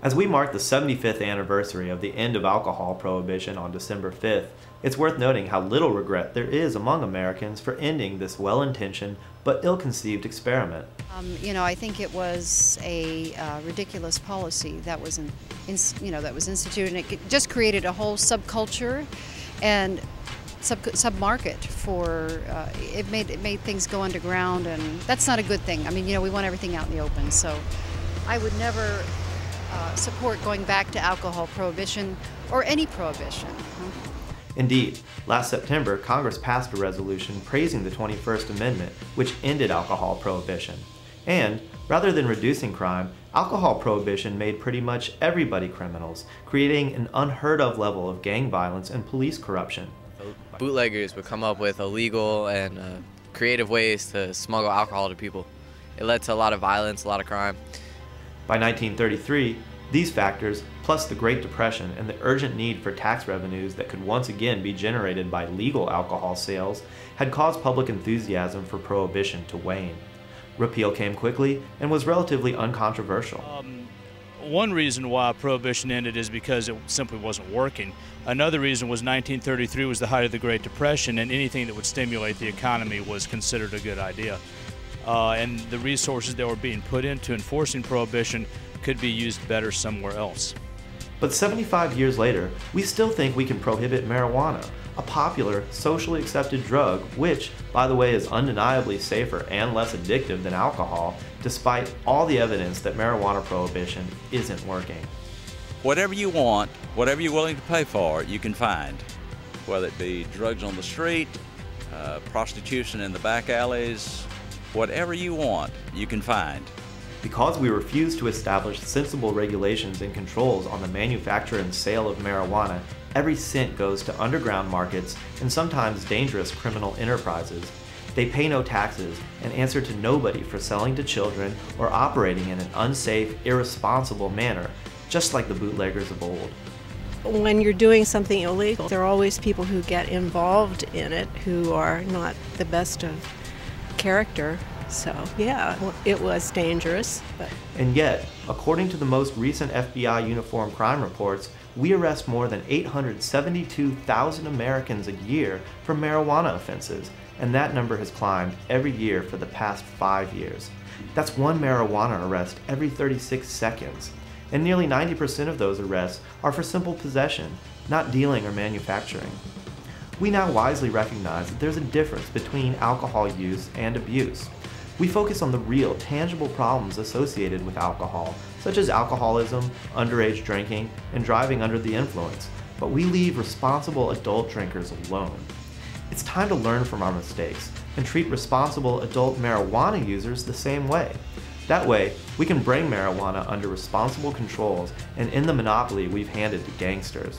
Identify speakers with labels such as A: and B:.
A: As we mark the 75th anniversary of the end of alcohol prohibition on December 5th, it's worth noting how little regret there is among Americans for ending this well-intentioned but ill-conceived experiment.
B: I think it was a ridiculous policy that was, that was instituted, and it just created a whole subculture and sub-market for. It made things go underground, and that's not a good thing. I mean, we want everything out in the open, so I would never support going back to alcohol prohibition or any prohibition.
A: Indeed, last September, Congress passed a resolution praising the 21st Amendment, which ended alcohol prohibition. And, rather than reducing crime, alcohol prohibition made pretty much everybody criminals, creating an unheard of level of gang violence and police corruption.
C: Bootleggers would come up with illegal and creative ways to smuggle alcohol to people. It led to a lot of violence, a lot of crime.
A: By 1933, these factors, plus the Great Depression and the urgent need for tax revenues that could once again be generated by legal alcohol sales, had caused public enthusiasm for prohibition to wane. Repeal came quickly and was relatively uncontroversial.
D: One reason why prohibition ended is because it simply wasn't working. Another reason was 1933 was the height of the Great Depression, and anything that would stimulate the economy was considered a good idea. And the resources that were being put into enforcing prohibition could be used better somewhere else.
A: But 75 years later, we still think we can prohibit marijuana, a popular, socially accepted drug which, by the way, is undeniably safer and less addictive than alcohol, despite all the evidence that marijuana prohibition isn't working.
E: Whatever you want, whatever you're willing to pay for, you can find. Whether it be drugs on the street, prostitution in the back alleys, whatever you want, you can find.
A: Because we refuse to establish sensible regulations and controls on the manufacture and sale of marijuana, every cent goes to underground markets and sometimes dangerous criminal enterprises. They pay no taxes and answer to nobody for selling to children or operating in an unsafe, irresponsible manner, just like the bootleggers of old.
F: When you're doing something illegal, there are always people who get involved in it who are not the best of character. So, yeah, it was dangerous.
A: And yet, according to the most recent FBI uniform crime reports, we arrest more than 872,000 Americans a year for marijuana offenses, and that number has climbed every year for the past 5 years. That's one marijuana arrest every 36 seconds. And nearly 90% of those arrests are for simple possession, not dealing or manufacturing. We now wisely recognize that there's a difference between alcohol use and abuse. We focus on the real, tangible problems associated with alcohol, such as alcoholism, underage drinking, and driving under the influence, but we leave responsible adult drinkers alone. It's time to learn from our mistakes and treat responsible adult marijuana users the same way. That way, we can bring marijuana under responsible controls and end the monopoly we've handed to gangsters.